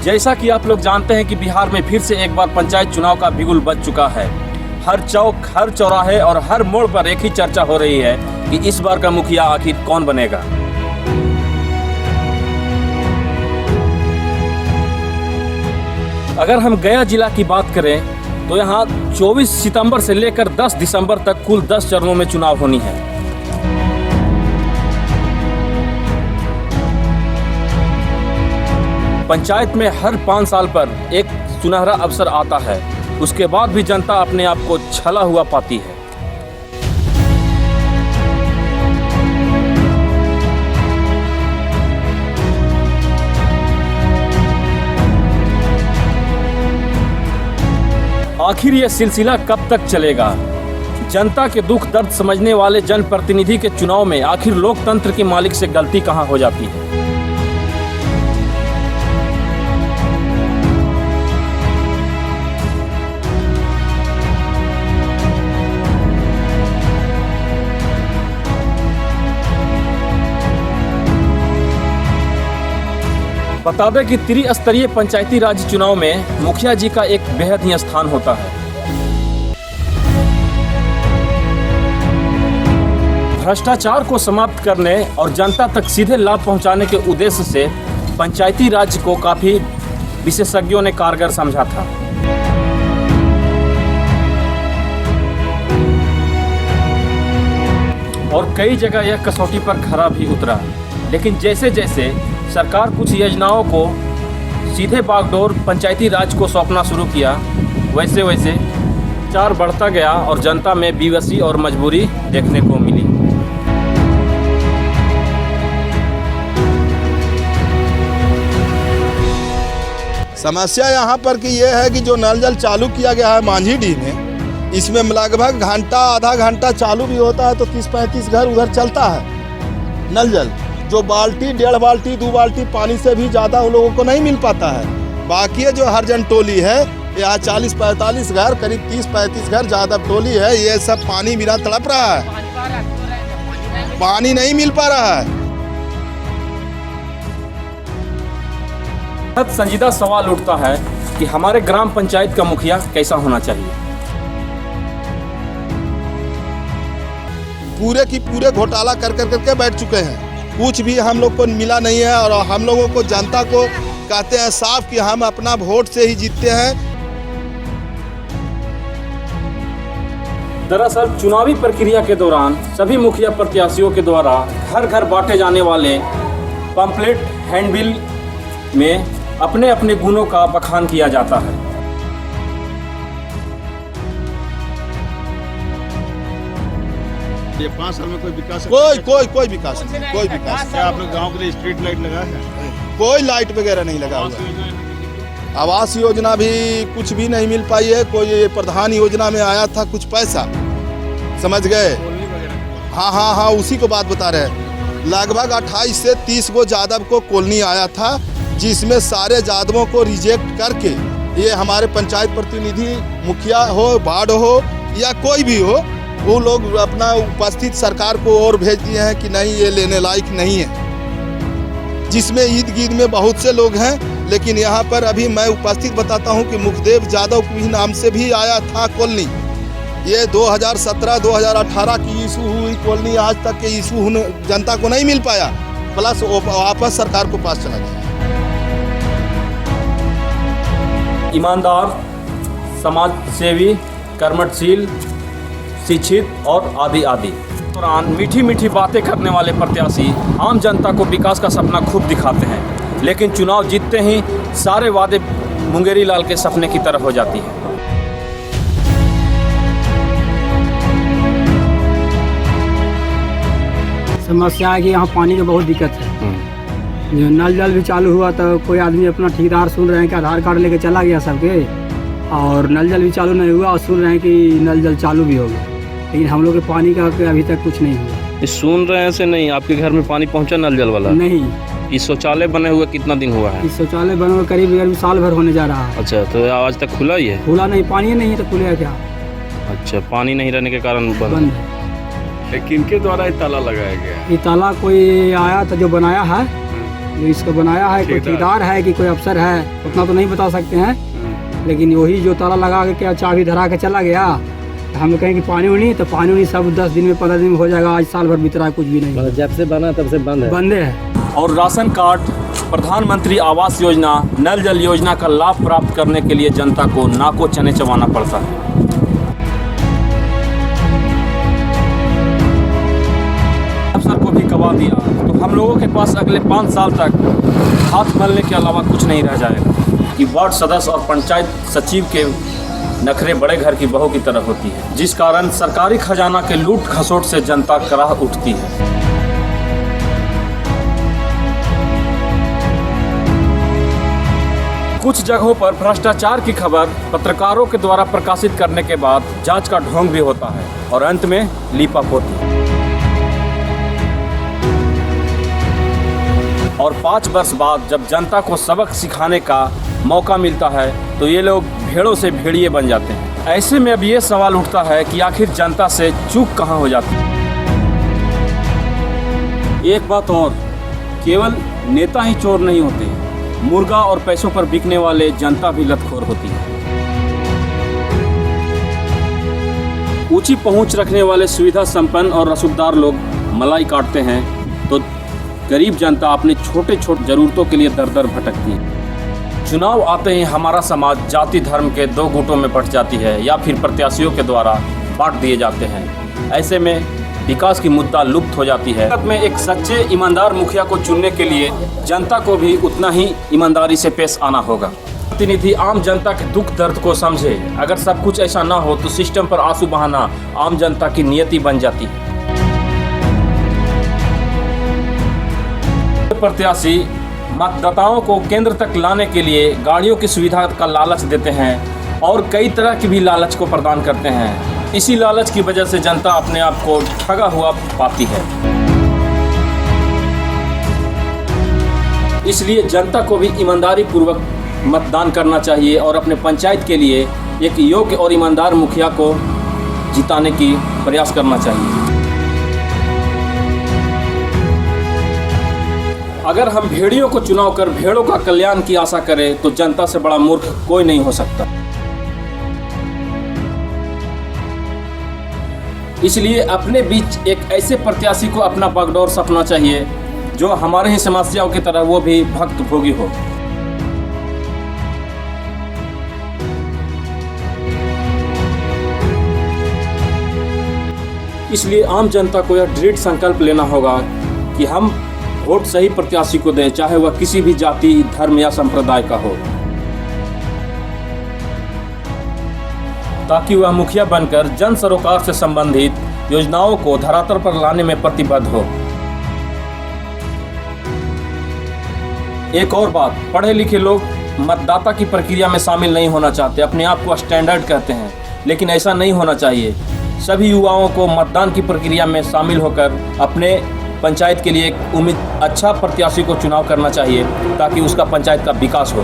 जैसा कि आप लोग जानते हैं कि बिहार में फिर से एक बार पंचायत चुनाव का बिगुल बज चुका है। हर चौक, हर चौराहे और हर मोड़ पर एक ही चर्चा हो रही है कि इस बार का मुखिया आखिर कौन बनेगा। अगर हम गया जिला की बात करें तो यहाँ 24 सितंबर से लेकर 10 दिसंबर तक कुल 10 चरणों में चुनाव होनी है। पंचायत में हर 5 साल पर एक सुनहरा अवसर आता है, उसके बाद भी जनता अपने आप को छला हुआ पाती है। आखिर ये सिलसिला कब तक चलेगा? जनता के दुख दर्द समझने वाले जनप्रतिनिधि के चुनाव में आखिर लोकतंत्र के मालिक से गलती कहां हो जाती है? बता दें कि त्रिस्तरीय पंचायती राज चुनाव में मुखिया जी का एक बेहद ही स्थान होता है। भ्रष्टाचार को समाप्त करने और जनता तक सीधे लाभ पहुंचाने के उद्देश्य से पंचायती राज को काफी विशेषज्ञों ने कारगर समझा था। और कई जगह यह कसौटी पर खरा भी उतरा, लेकिन जैसे जैसे सरकार कुछ योजनाओं को सीधे बागडोर पंचायती राज को सौंपना शुरू किया, वैसे वैसे चार बढ़ता गया और जनता में बेबसी और मजबूरी देखने को मिली। समस्या यहाँ पर कि ये है कि जो नल जल चालू किया गया है मांझीडीह में, इसमें लगभग घंटा आधा घंटा चालू भी होता है तो 30-35 घर उधर चलता है नल जल। जो बाल्टी, 1.5 बाल्टी, 2 बाल्टी पानी से भी ज़्यादा उन लोगों को नहीं मिल पाता है। बाकी जो हरजन टोली है यहाँ 40-45 घर, करीब 30-35 घर ज़्यादा टोली है, ये सब पानी बिना तड़प रहा है, पानी नहीं मिल पा रहा है। संजीदा सवाल उठता है कि हमारे ग्राम पंचायत का मुखिया कैसा होना चाहिए। पूरे की पूरे घोटाला कर करके बैठ चुके हैं, कुछ भी हम लोग को मिला नहीं है। और हम लोगों को, जनता को कहते हैं साफ कि हम अपना वोट से ही जीतते हैं। दरअसल चुनावी प्रक्रिया के दौरान सभी मुखिया प्रत्याशियों के द्वारा घर घर बांटे जाने वाले पंपलेट, हैंडबिल में अपने अपने गुणों का बखान किया जाता है। ये 5 साल में कोई विकास, कोई विकास नहीं, कोई विकास। क्या आपने गांव के लिए स्ट्रीट लाइट लगा है? कोई लाइट वगैरह नहीं लगा हुआ। आवास योजना भी कुछ भी नहीं मिल पाई है। कोई प्रधान योजना में आया था कुछ पैसा, समझ गए? हाँ, उसी को बात बता रहे हैं। लगभग 28 से 30 गो यादव को कॉलोनी आया था, जिसमें सारे यादवों को रिजेक्ट करके ये हमारे पंचायत प्रतिनिधि, मुखिया हो, वार्ड हो या कोई भी हो, वो लोग अपना उपस्थित सरकार को और भेज दिए हैं कि नहीं, ये लेने लायक नहीं है। जिसमें ईद गिद में बहुत से लोग हैं, लेकिन यहाँ पर अभी मैं उपस्थित बताता हूँ कि मुखदेव यादव के नाम से भी आया था कॉलोनी। ये 2017-2018 की इशू हुई कॉलोनी, आज तक के इशू जनता को नहीं मिल पाया, प्लस वापस सरकार को पास चला गया। ईमानदार, समाज सेवी, कर्मठशील, शिक्षित और आदि आदि दौरान मीठी मीठी बातें करने वाले प्रत्याशी आम जनता को विकास का सपना खूब दिखाते हैं, लेकिन चुनाव जीतते ही सारे वादे मुंगेरी लाल के सपने की तरह हो जाती है। समस्या है कि यहाँ पानी की बहुत दिक्कत है। जो नल जल भी चालू हुआ तो कोई आदमी अपना ठेकेदार सुन रहे हैं कि आधार कार्ड लेके चला गया सबके, और नल जल भी चालू नहीं हुआ और सुन रहे हैं कि नल जल चालू भी होगा, लेकिन हम लोग के पानी का अभी तक कुछ नहीं हुआ। सुन रहे हैं से नहीं, आपके घर में पानी पहुंचा नल जल वाला? नहीं। इस शौचालय बने हुए कितना दिन हुआ है? इस शौचालय बने हुए करीब साल भर होने जा रहा है। अच्छा, तो आज तक खुला ही है? खुला नहीं, पानी नहीं है तो खुलेगा क्या? अच्छा, पानी नहीं रहने के कारण बंद है। किनके द्वारा ये ताला लगाया गया है? ये ताला कोई आया था जो बनाया है, जो इसको बनाया है कोई ठेकेदार है कि कोई अफसर है उतना तो नहीं बता सकते हैं, लेकिन वही जो ताला लगा के क्या चाबी धरा के चला गया। हम कहें कि पानी उनी तो पानी उनी सब 10 दिन में 15 दिन में हो जाएगा। आज साल भर बीत रहा है, कुछ भी नहीं। जब से बना तब से बंद है। और राशन कार्ड, प्रधानमंत्री आवास योजना, नल जल योजना का लाभ प्राप्त करने के लिए जनता को नाको चने चबाना पड़ता है। अफसर को भी कबा दिया तो हम लोगों के पास अगले 5 साल तक हाथ मलने के अलावा कुछ नहीं रह जाएगा कि वार्ड सदस्य और पंचायत सचिव के नखरे बड़े घर की बहू की तरह होती है, जिस कारण सरकारी खजाना के लूट खसोट से जनता कराह उठती है। कुछ जगहों पर भ्रष्टाचार की खबर पत्रकारों के द्वारा प्रकाशित करने के बाद जांच का ढोंग भी होता है और अंत में लीपापोती। और 5 वर्ष बाद जब जनता को सबक सिखाने का मौका मिलता है तो ये लोग भेड़ों से भेड़िए बन जाते हैं। ऐसे में अब ये सवाल उठता है कि आखिर जनता से चूक कहाँ हो जाती है। एक बात और, केवल नेता ही चोर नहीं होते, मुर्गा और पैसों पर बिकने वाले जनता भी लतखोर होती है। ऊंची पहुंच रखने वाले सुविधा संपन्न और रसूखदार लोग मलाई काटते हैं तो गरीब जनता अपनी छोटे छोटे जरूरतों के लिए दर दर भटकती है। चुनाव आते ही हमारा समाज जाति धर्म के 2 गुटों में बंट जाती है या फिर प्रत्याशियों के द्वारा बांट दिए जाते हैं। ऐसे में विकास की मुद्दा लुप्त हो जाती है। में एक सच्चे ईमानदार मुखिया को चुनने के लिए जनता को भी उतना ही ईमानदारी से पेश आना होगा। प्रतिनिधि आम जनता के दुख दर्द को समझे। अगर सब कुछ ऐसा ना हो तो सिस्टम पर आंसू बहाना आम जनता की नियति बन जाती है। प्रत्याशी मतदाताओं को केंद्र तक लाने के लिए गाड़ियों की सुविधा का लालच देते हैं और कई तरह की भी लालच को प्रदान करते हैं। इसी लालच की वजह से जनता अपने आप को ठगा हुआ पाती है। इसलिए जनता को भी ईमानदारी पूर्वक मतदान करना चाहिए और अपने पंचायत के लिए एक योग्य और ईमानदार मुखिया को जिताने की प्रयास करना चाहिए। अगर हम भेड़ियों को चुनाव कर भेड़ों का कल्याण की आशा करें तो जनता से बड़ा मूर्ख कोई नहीं हो सकता। इसलिए अपने बीच एक ऐसे प्रत्याशी को अपना बागडोर सपना चाहिए जो हमारे ही समस्याओं की तरह वो भी भक्त भोगी हो। इसलिए आम जनता को यह दृढ़ संकल्प लेना होगा कि हम वोट सही प्रत्याशी को दें, चाहे वह किसी भी जाति, धर्म या संप्रदाय का हो, ताकि वह मुखिया बनकर जन सरोकार से संबंधित योजनाओं को धरातल पर लाने में प्रतिबद्ध हो। एक और बात, पढ़े लिखे लोग मतदाता की प्रक्रिया में शामिल नहीं होना चाहते, अपने आप को स्टैंडर्ड कहते हैं, लेकिन ऐसा नहीं होना चाहिए। सभी युवाओं को मतदान की प्रक्रिया में शामिल होकर अपने पंचायत के लिए एक अच्छा प्रत्याशी को चुनाव करना चाहिए ताकि उसका पंचायत का विकास हो।